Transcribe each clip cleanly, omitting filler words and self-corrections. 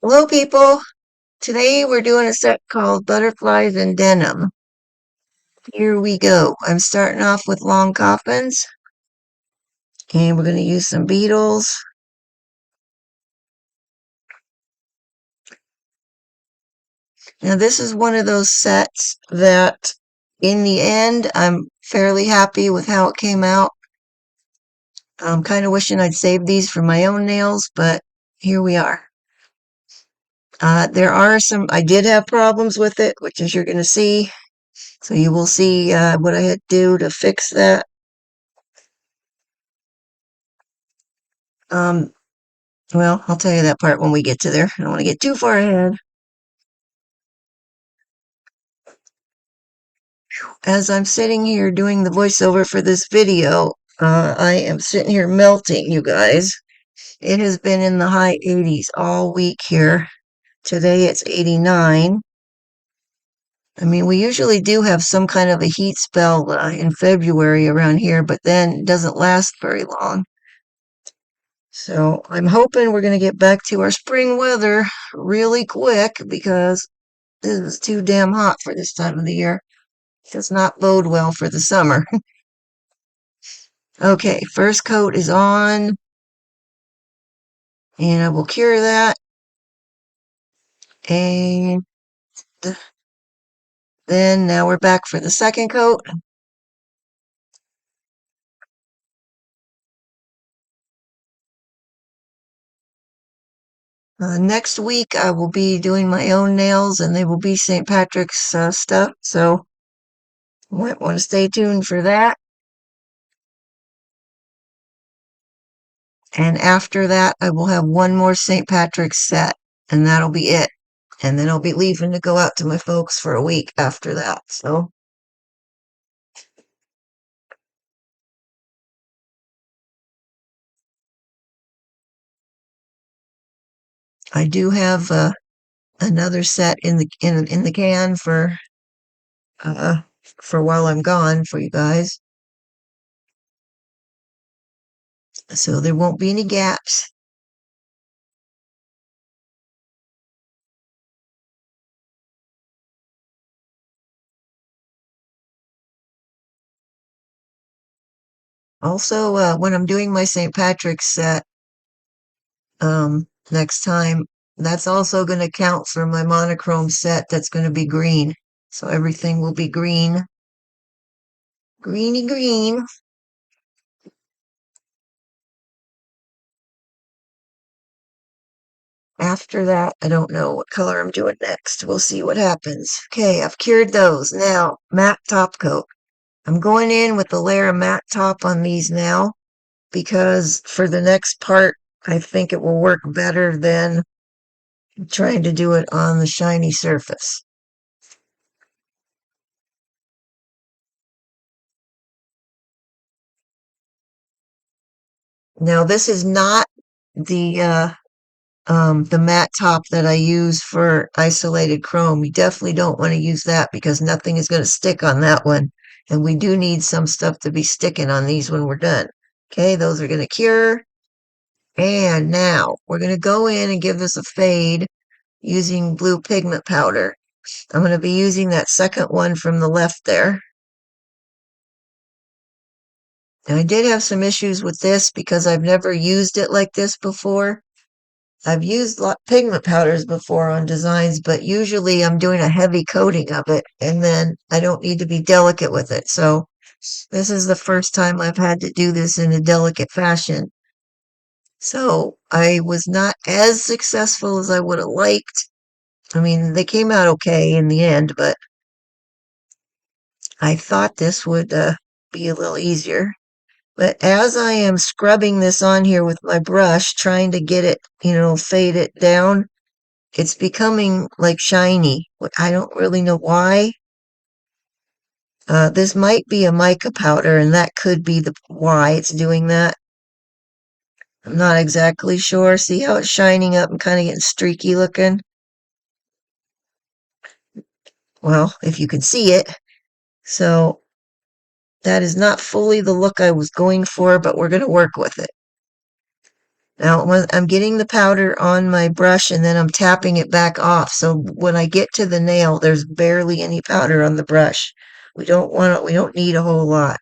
Hello, people. Today we're doing a set called Butterflies and Denim. Here we go. I'm starting off with long coffins, and we're going to use some Beetles. Now, this is one of those sets that, in the end, I'm fairly happy with how it came out. I'm kind of wishing I'd saved these for my own nails, but here we are. I did have problems with it, which as you're going to see. So you will see what I had to do to fix that. Um, Well, I'll tell you that part when we get to there. I don't want to get too far ahead. As I'm sitting here doing the voiceover for this video, I am sitting here melting, you guys. It has been in the high 80s all week here. Today it's 89. I mean, we usually do have some kind of a heat spell in February around here, but then it doesn't last very long. So I'm hoping we're going to get back to our spring weather really quick because this is too damn hot for this time of the year. Does not bode well for the summer. Okay, first coat is on, and I will cure that. And then now we're back for the second coat. Next week I will be doing my own nails, and they will be St. Patrick's stuff. So you might want to stay tuned for that. And after that, I will have one more St. Patrick's set, and that'll be it. And then I'll be leaving to go out to my folks for a week after that. So I do have another set in the can uh for while I'm gone for you guys. So there won't be any gaps. Also, when I'm doing my St. Patrick's set next time, that's also going to count for my monochrome set that's going to be green. So everything will be green. Greeny green. After that, I don't know what color I'm doing next. We'll see what happens. Okay, I've cured those. Now, matte top coat. I'm going in with the layer of matte top on these now because for the next part, I think it will work better than trying to do it on the shiny surface. Now, this is not the matte top that I use for isolated chrome. You definitely don't want to use that because nothing is going to stick on that one. And we do need some stuff to be sticking on these when we're done. Okay, those are going to cure. And now we're going to go in and give this a fade using blue pigment powder. I'm going to be using that second one from the left there. Now, I did have some issues with this because I've never used it like this before. I've used pigment powders before on designs, but usually I'm doing a heavy coating of it and then I don't need to be delicate with it. So this is the first time I've had to do this in a delicate fashion. So I was not as successful as I would have liked. I mean, they came out okay in the end, but I thought this would be a little easier. But as I am scrubbing this on here with my brush, trying to get it, fade it down, it's becoming like shiny. I don't really know why. This might be a mica powder, and that could be the why it's doing that. I'm not exactly sure. See how it's shining up and kind of getting streaky looking? Well, if you can see it. So that is not fully the look I was going for, but we're going to work with it. Now I'm getting the powder on my brush and then I'm tapping it back off. So when I get to the nail, there's barely any powder on the brush. We don't need a whole lot.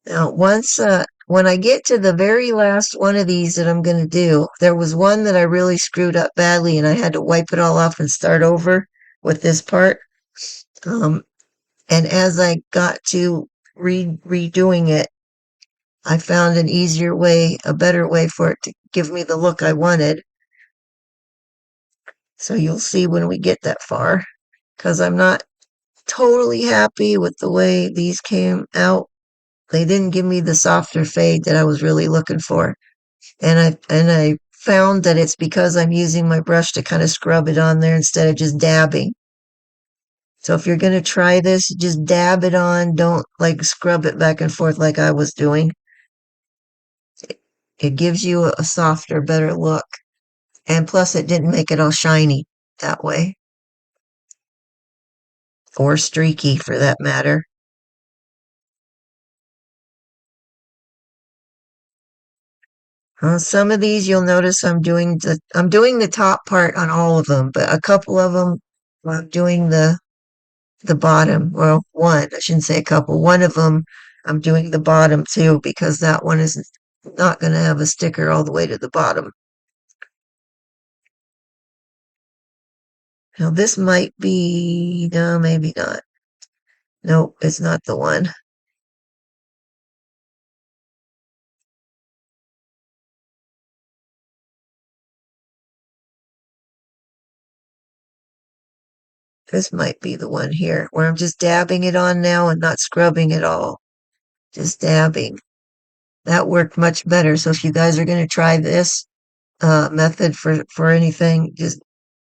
Now when I get to the very last one of these that I'm going to do, there was one that I really screwed up badly and I had to wipe it all off and start over with this part. Um, and as I got to redoing it, I found an easier way, a better way for it to give me the look I wanted. So you'll see when we get that far, because I'm not totally happy with the way these came out. They didn't give me the softer fade that I was really looking for. And I found that it's because I'm using my brush to kind of scrub it on there instead of just dabbing. So if you're going to try this, just dab it on. Don't like scrub it back and forth like I was doing. It gives you a softer, better look. And plus, it didn't make it all shiny that way, or streaky for that matter. Some of these you'll notice I'm doing the top part on all of them, but a couple of them I'm doing the bottom. Well, one, I shouldn't say a couple. One of them I'm doing the bottom too because that one is not going to have a sticker all the way to the bottom. Now this might be, no, maybe not. Nope, it's not the one. This might be the one here where I'm just dabbing it on now and not scrubbing at all. Just dabbing. That worked much better. So if you guys are going to try this method for anything, just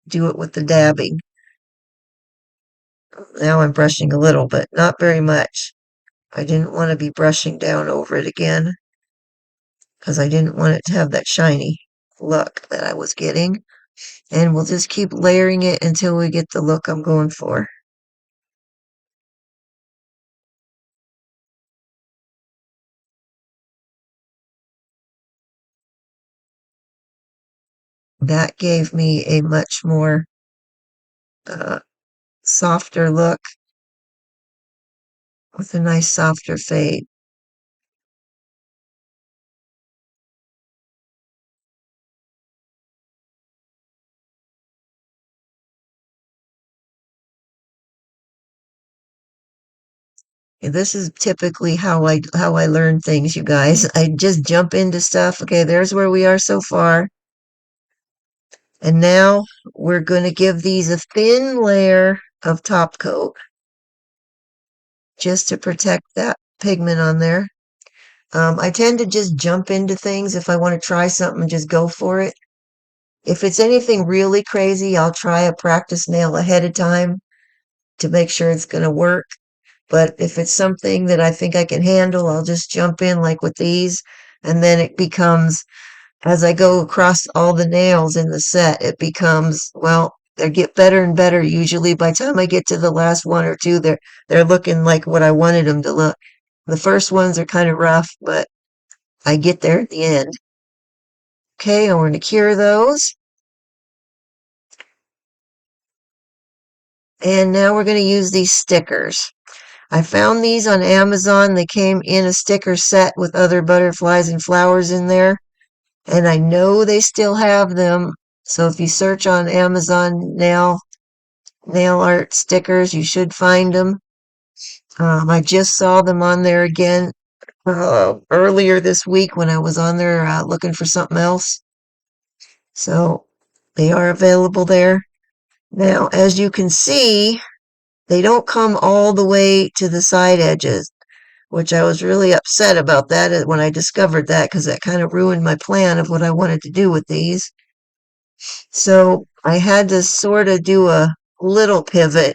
do it with the dabbing. Now I'm brushing a little, but not very much. I didn't want to be brushing down over it again because I didn't want it to have that shiny look that I was getting. And we'll just keep layering it until we get the look I'm going for. That gave me a much more uh, softer look with a nice softer fade. And this is typically how I learn things, you guys. I just jump into stuff. Okay, there's where we are so far. And now we're going to give these a thin layer of top coat just to protect that pigment on there. I tend to just jump into things if I want to try something, just go for it. If it's anything really crazy, I'll try a practice nail ahead of time to make sure it's going to work. But if it's something that I think I can handle, I'll just jump in like with these. And then it becomes, as I go across all the nails in the set, it becomes, well, they get better and better. Usually by the time I get to the last one or two, they're looking like what I wanted them to look. The first ones are kind of rough, but I get there at the end. Okay, I'm going to cure those. And now we're going to use these stickers. I found these on Amazon. They came in a sticker set with other butterflies and flowers in there. And I know they still have them. So if you search on Amazon nail art stickers, you should find them. I just saw them on there again earlier this week when I was on there looking for something else. So they are available there. Now, as you can see, they don't come all the way to the side edges, which I was really upset about that when I discovered that because that kind of ruined my plan of what I wanted to do with these. So I had to sort of do a little pivot.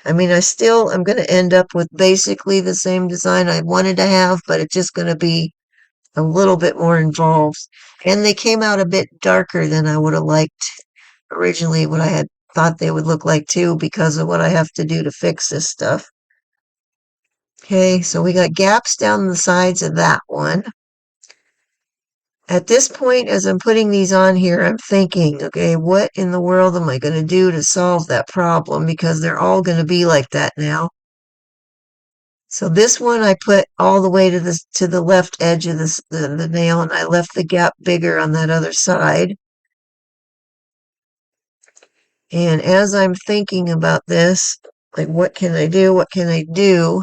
I mean, I'm going to end up with basically the same design I wanted to have, but it's just going to be a little bit more involved. And they came out a bit darker than I would have liked originally, what I had thought they would look like too, because of what I have to do to fix this stuff. Okay, so we got gaps down the sides of that one. At this point, as I'm putting these on here, I'm thinking, okay, what in the world am I going to do to solve that problem? Because they're all going to be like that now. So this one I put all the way to the left edge of the nail, and I left the gap bigger on that other side. And as I'm thinking about this, like what can I do? What can I do?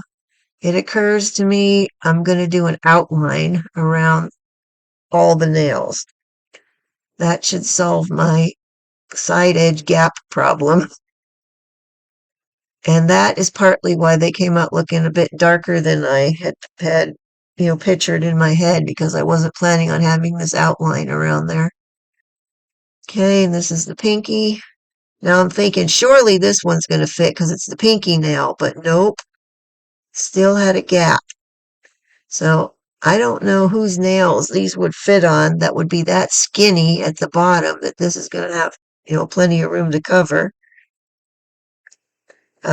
It occurs to me I'm going to do an outline around all the nails. That should solve my side edge gap problem. And that is partly why they came out looking a bit darker than I had pictured in my head, because I wasn't planning on having this outline around there. Okay, and this is the pinky. Now I'm thinking surely this one's going to fit because it's the pinky nail, but nope, still had a gap. So I don't know whose nails these would fit on that would be that skinny at the bottom that this is going to have, plenty of room to cover.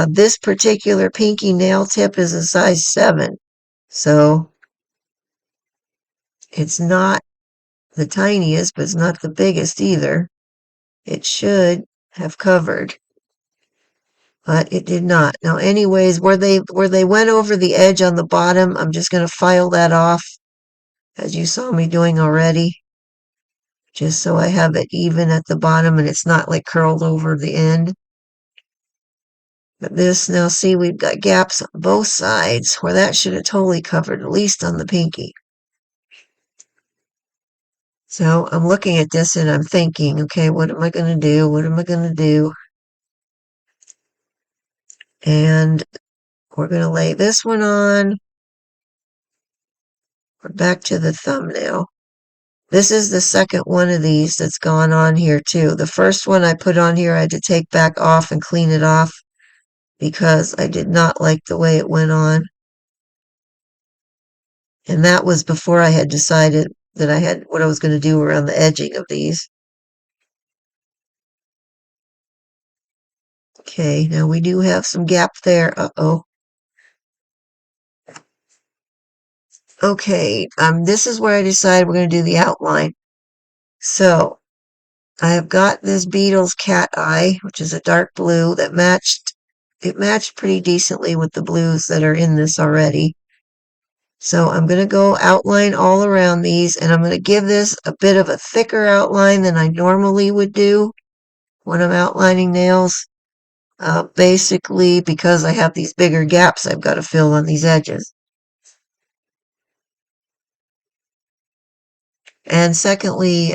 This particular pinky nail tip is a size 7, so it's not the tiniest, but it's not the biggest either. It should have covered, but it did not. Now, anyways, where they went over the edge on the bottom, I'm just going to file that off, as you saw me doing already, just so I have it even at the bottom and it's not like curled over the end. But this, now see, we've got gaps on both sides where that should have totally covered, at least on the pinky. So I'm looking at this and I'm thinking, okay, what am I going to do? What am I going to do? And we're going to lay this one on. We're back to the thumbnail. This is the second one of these that's gone on here too. The first one I put on here, I had to take back off and clean it off because I did not like the way it went on. And that was before I had decided that I had what I was going to do around the edging of these. Okay, now we do have some gap there. Uh-oh. Okay, this is where I decided we're going to do the outline. So, I have got this Beetles cat eye, which is a dark blue that matched pretty decently with the blues that are in this already. So I'm going to go outline all around these, and I'm going to give this a bit of a thicker outline than I normally would do when I'm outlining nails. Basically because I have these bigger gaps I've got to fill on these edges. And secondly,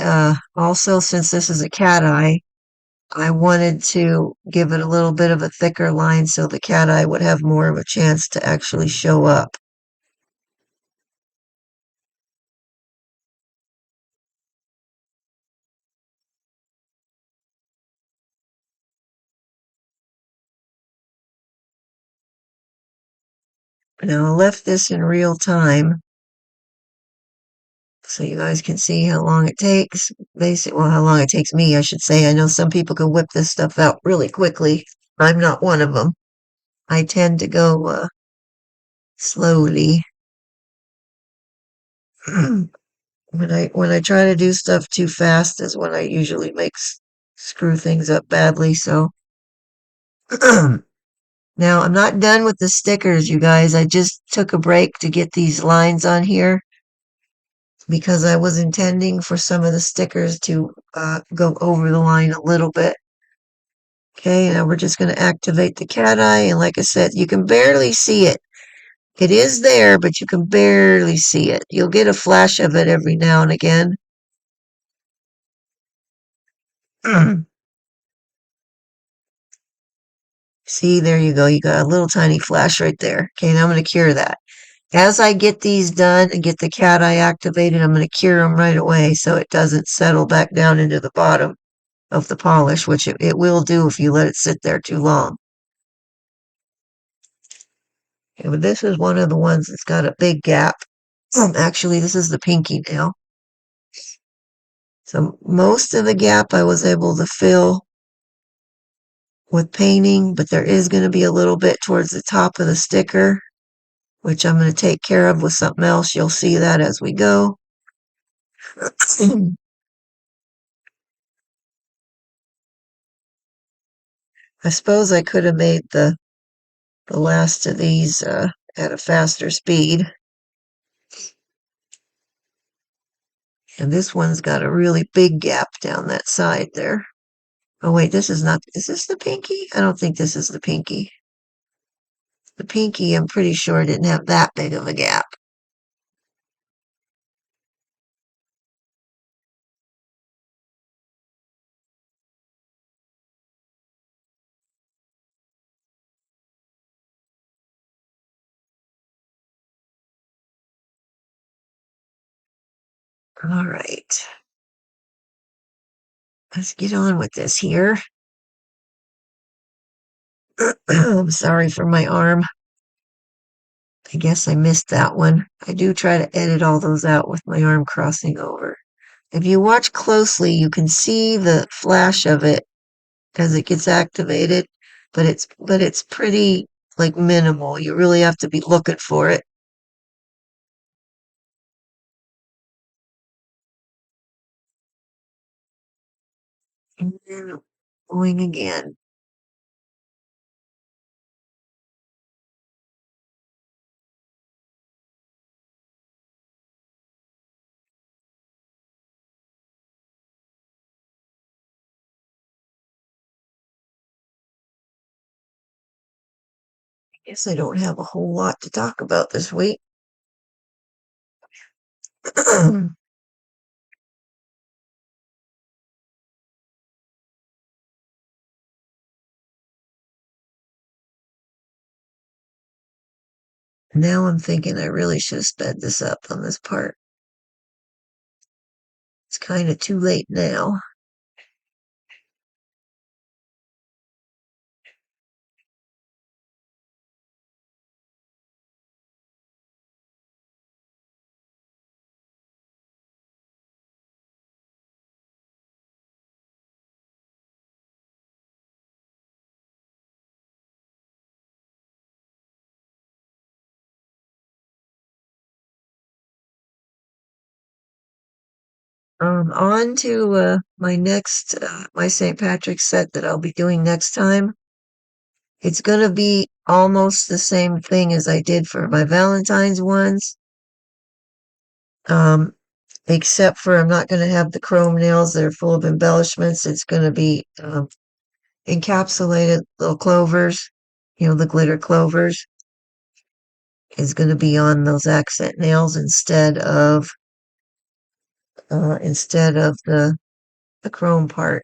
also since this is a cat eye, I wanted to give it a little bit of a thicker line so the cat eye would have more of a chance to actually show up. Now I left this in real time so you guys can see how long it takes. Basically, well, how long it takes me, I should say. I know some people can whip this stuff out really quickly. I'm not one of them. I tend to go slowly. When I try to do stuff too fast is when I usually screw things up badly. So now I'm not done with the stickers, you guys. I just took a break to get these lines on here because I was intending for some of the stickers to go over the line a little bit. Okay, now we're just going to activate the cat eye, and like I said, you can barely see it. It is there, but you can barely see it. You'll get a flash of it every now and again. See, there you go. You got a little tiny flash right there. Okay, now I'm going to cure that. As I get these done and get the cat eye activated, I'm going to cure them right away so it doesn't settle back down into the bottom of the polish, which it will do if you let it sit there too long. Okay, but this is one of the ones that's got a big gap. Actually, this is the pinky nail. So most of the gap I was able to fill with painting, but there is going to be a little bit towards the top of the sticker. which I'm going to take care of with something else. You'll see that as we go. I suppose I could have made the last of these at a faster speed. And this one's got a really big gap down that side there. Oh wait, this is not, is this the pinky? I don't think this is the pinky. The pinky, I'm pretty sure, didn't have that big of a gap. All right. Let's get on with this here. I'm sorry for my arm. I guess I missed that one. I do try to edit all those out with my arm crossing over. If you watch closely, you can see the flash of it as it gets activated, but it's pretty like minimal. You really have to be looking for it. And then going again. Guess I don't have a whole lot to talk about this week. Now I'm thinking I really should have sped this up on this part. It's kind of too late now. On to my next my St. Patrick's set that I'll be doing next time. It's gonna be almost the same thing as I did for my Valentine's ones. Um, except for I'm not gonna have the chrome nails that are full of embellishments. It's gonna be encapsulated little clovers, the glitter clovers is gonna be on those accent nails instead of the chrome part.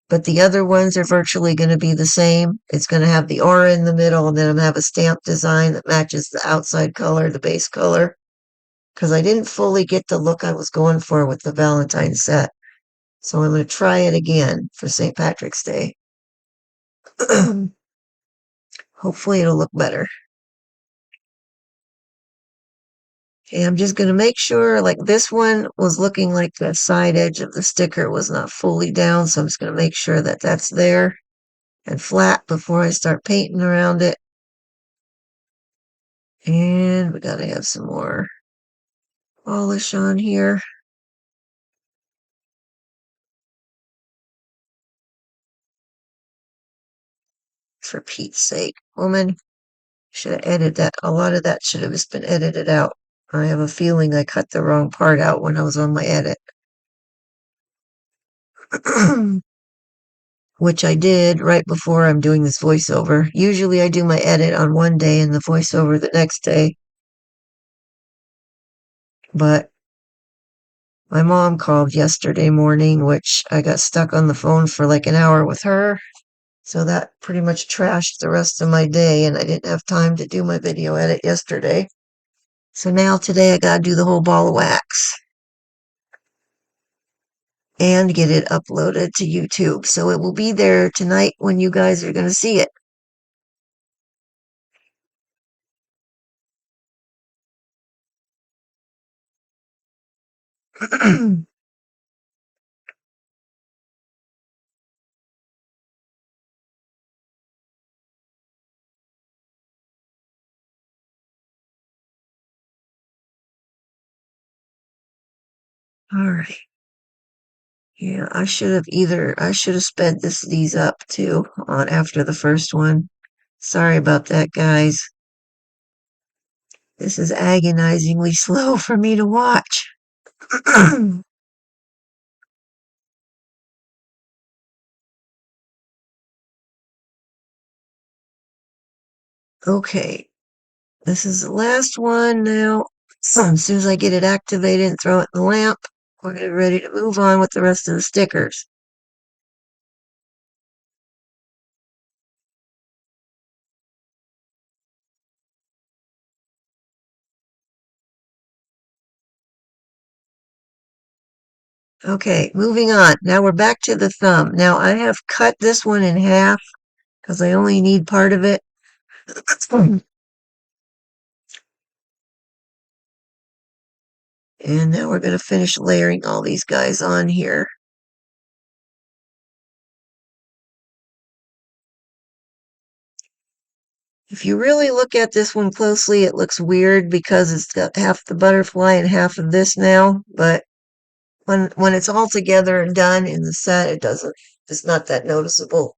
But the other ones are virtually going to be the same. It's going to have the aura in the middle, and then I'm going to have a stamp design that matches the outside color, the base color, because I didn't fully get the look I was going for with the Valentine set. So I'm going to try it again for St. Patrick's Day. Hopefully it'll look better. Okay, I'm just going to make sure, like this one was looking like the side edge of the sticker was not fully down, so I'm just going to make sure that that's there and flat before I start painting around it. And we gotta have some more polish on here. For Pete's sake, woman, should have edited that. A lot of that should have just been edited out. I have a feeling I cut the wrong part out when I was on my edit. Which I did right before I'm doing this voiceover. Usually I do my edit on one day and the voiceover the next day. But my mom called yesterday morning, which I got stuck on the phone for like an hour with her. So that pretty much trashed the rest of my day, and I didn't have time to do my video edit yesterday. So now today I gotta do the whole ball of wax and get it uploaded to YouTube. So it will be there tonight when you guys are gonna see it. All right. Yeah, I should have sped these up too on after the first one. Sorry about that, guys. This is agonizingly slow for me to watch. Okay, this is the last one now. As soon as I get it activated and throw it in the lamp, we're gonna be ready to move on with the rest of the stickers. Okay, moving on. Now we're back to the thumb. Now I have cut this one in half because I only need part of it. And now we're going to finish layering all these guys on here. If you really look at this one closely, it looks weird because it's got half the butterfly and half of this now, but when it's all together and done in the set, it's not that noticeable.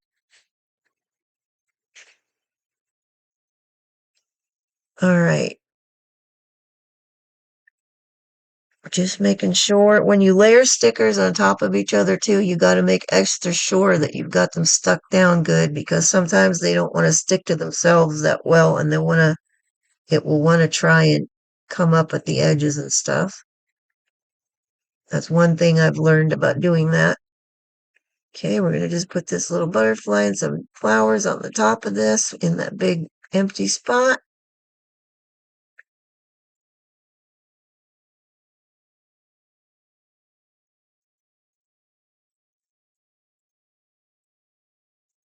All right. Just making sure when you layer stickers on top of each other too, you got to make extra sure that you've got them stuck down good because sometimes they don't want to stick to themselves that well and it will want to try and come up at the edges and stuff. That's one thing I've learned about doing that. Okay, we're going to just put this little butterfly and some flowers on the top of this in that big empty spot.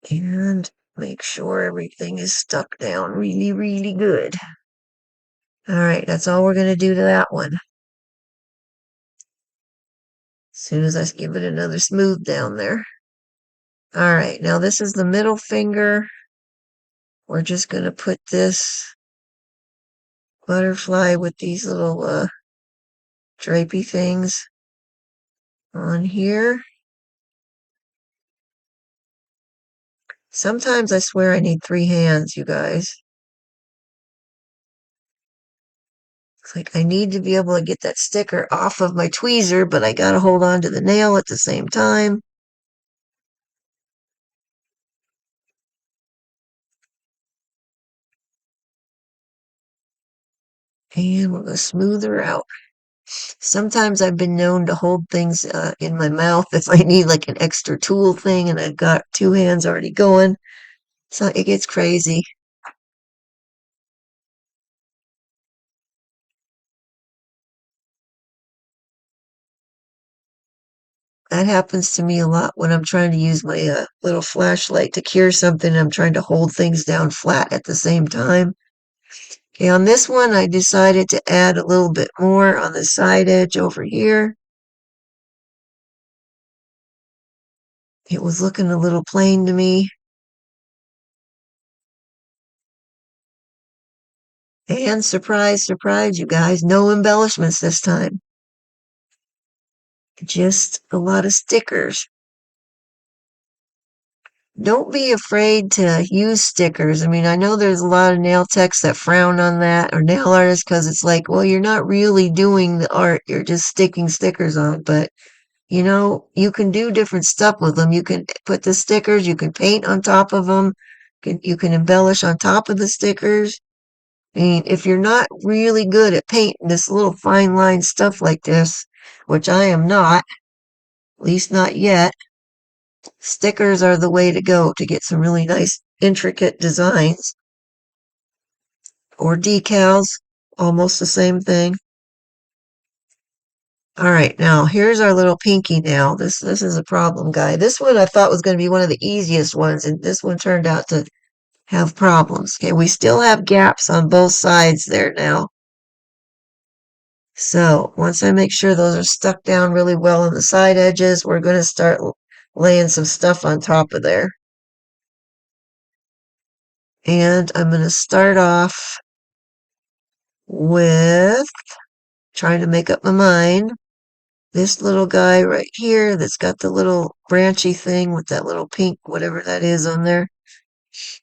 And make sure everything is stuck down really, really good. All right, that's all we're going to do to that one. As soon as I give it another smooth down there. All right, now this is the middle finger. We're just going to put this butterfly with these little drapey things on here. Sometimes I swear I need 3 hands, you guys. It's like I need to be able to get that sticker off of my tweezer, but I gotta hold on to the nail at the same time. And we're gonna smooth her out. Sometimes I've been known to hold things in my mouth if I need like an extra tool thing and I've got 2 hands already going. So it gets crazy. That happens to me a lot when I'm trying to use my little flashlight to cure something. I'm trying to hold things down flat at the same time. Okay, on this one, I decided to add a little bit more on the side edge over here. It was looking a little plain to me. And surprise, surprise, you guys, no embellishments this time. Just a lot of stickers. Don't be afraid to use stickers. I mean, I know there's a lot of nail techs that frown on that or nail artists because it's like, well, you're not really doing the art, you're just sticking stickers on. But, you can do different stuff with them. You can put the stickers, you can paint on top of them, you can embellish on top of the stickers. I mean, if you're not really good at painting this little fine line stuff like this, which I am not, at least not yet, stickers are the way to go to get some really nice, intricate designs. Or decals, almost the same thing. All right, now here's our little pinky nail. This is a problem, guy. This one I thought was going to be one of the easiest ones, and this one turned out to have problems. Okay, we still have gaps on both sides there now. So once I make sure those are stuck down really well on the side edges, we're going to start laying some stuff on top of there. And I'm going to start off with trying to make up my mind. this little guy right here that's got the little branchy thing with that little pink, whatever that is on there.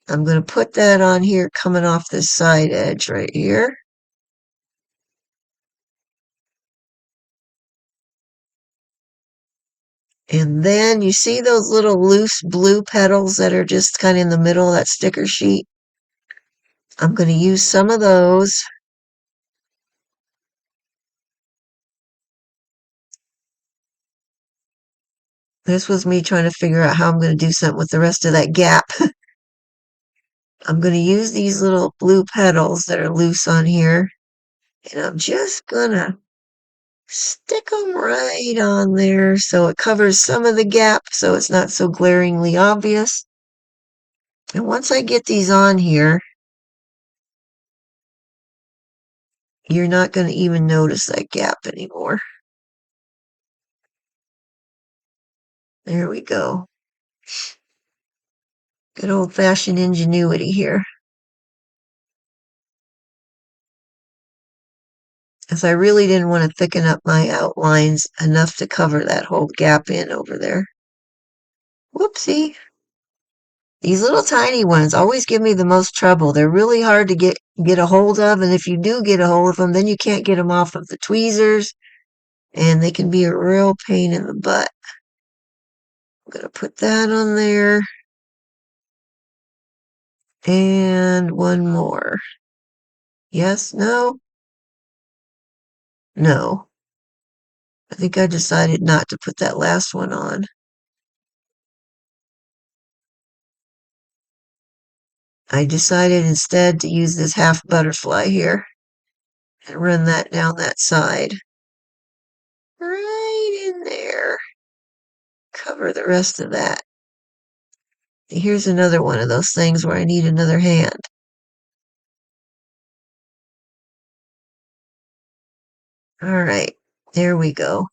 I'm going to put that on here coming off this side edge right here. And then you see those little loose blue petals that are just kind of in the middle of that sticker sheet? I'm going to use some of those. This was me trying to figure out how I'm going to do something with the rest of that gap. I'm going to use these little blue petals that are loose on here. And I'm just going to stick them right on there so it covers some of the gap so it's not so glaringly obvious. And once I get these on here, you're not going to even notice that gap anymore. There we go. Good old-fashioned ingenuity here. As I really didn't want to thicken up my outlines enough to cover that whole gap in over there. Whoopsie. These little tiny ones always give me the most trouble. They're really hard to get a hold of, and if you do get a hold of them, then you can't get them off of the tweezers, and they can be a real pain in the butt. I'm going to put that on there. And one more. Yes, no? No. I think I decided not to put that last one on. I decided instead to use this half butterfly here and run that down that side. Right in there. Cover the rest of that. Here's another one of those things where I need another hand. All right, there we go.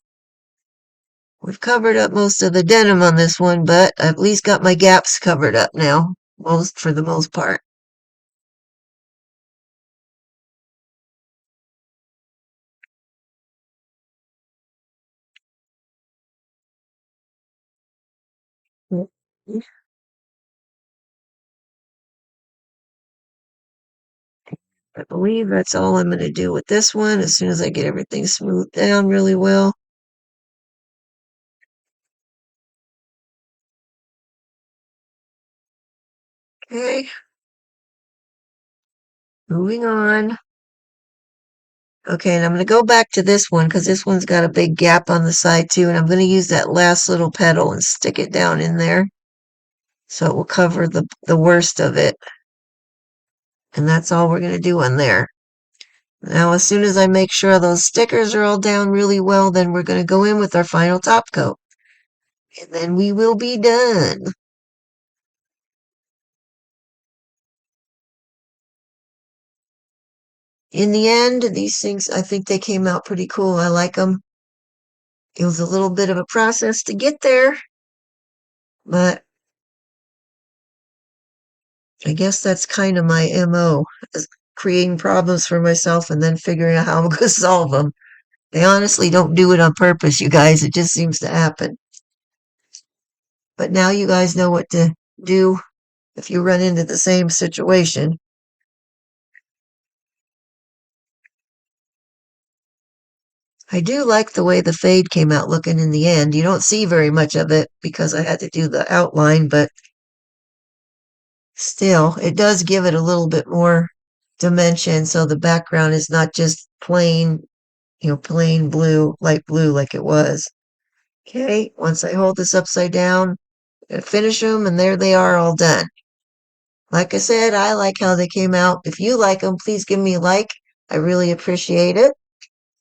We've covered up most of the denim on this one, but I've at least got my gaps covered up now, for the most part. I believe that's all I'm going to do with this one as soon as I get everything smoothed down really well. Okay. Moving on. Okay, and I'm going to go back to this one because this one's got a big gap on the side too, and I'm going to use that last little petal and stick it down in there so it will cover the worst of it. And that's all we're going to do on there. Now, as soon as I make sure those stickers are all down really well, then we're going to go in with our final top coat. And then we will be done. In the end, these things, I think they came out pretty cool. I like them. It was a little bit of a process to get there, but I guess that's kind of my MO, is creating problems for myself and then figuring out how I'm going to solve them. I honestly don't do it on purpose, you guys. It just seems to happen. But now you guys know what to do if you run into the same situation. I do like the way the fade came out looking in the end. You don't see very much of it because I had to do the outline, but still, it does give it a little bit more dimension so the background is not just plain, plain blue, light blue like it was. Okay, once I hold this upside down, finish them, and there they are all done. Like I said, I like how they came out. If you like them, please give me a like. I really appreciate it.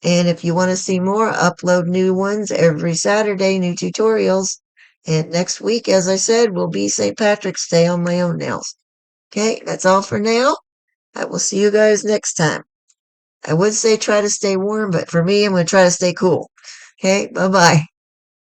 And if you want to see more, upload new ones every Saturday, new tutorials. And next week, as I said, will be St. Patrick's Day on my own nails. Okay, that's all for now. I will see you guys next time. I would say try to stay warm, but for me, I'm going to try to stay cool. Okay, bye-bye.